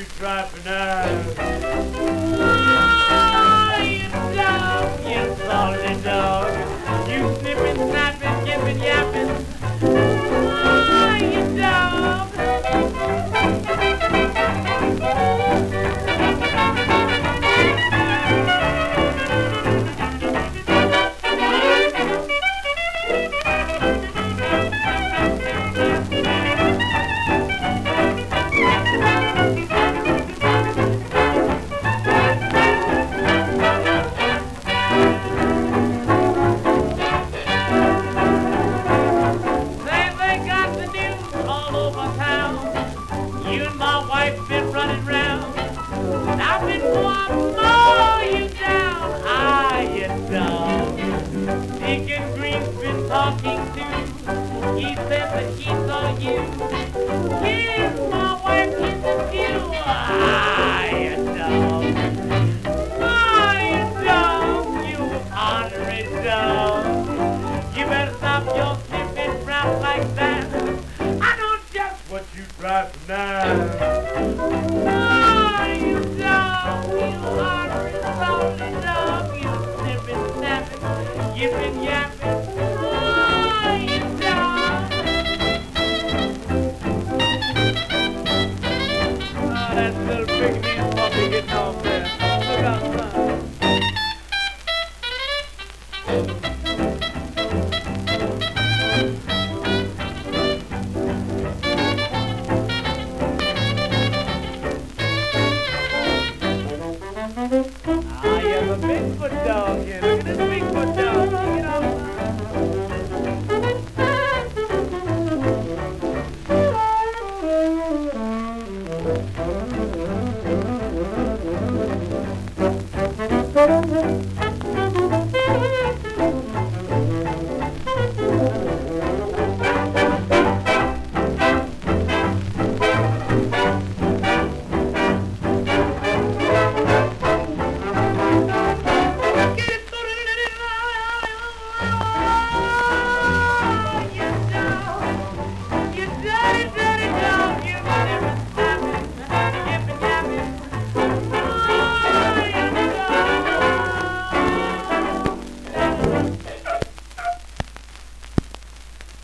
you try for now. Oh, you dog, you salty dog. You snipping, snapping, yipping, yapping. Oh, you dog. You and my wife been running round, and I've been going to mow you down. Ah, you dog. Deacon Green's been talking too. He said that he saw you. Here's my wife in the pew. Ah, you dog. Ah, you dog. You ornery dog. You better stop your sniffing around like that. I know just what you try for now.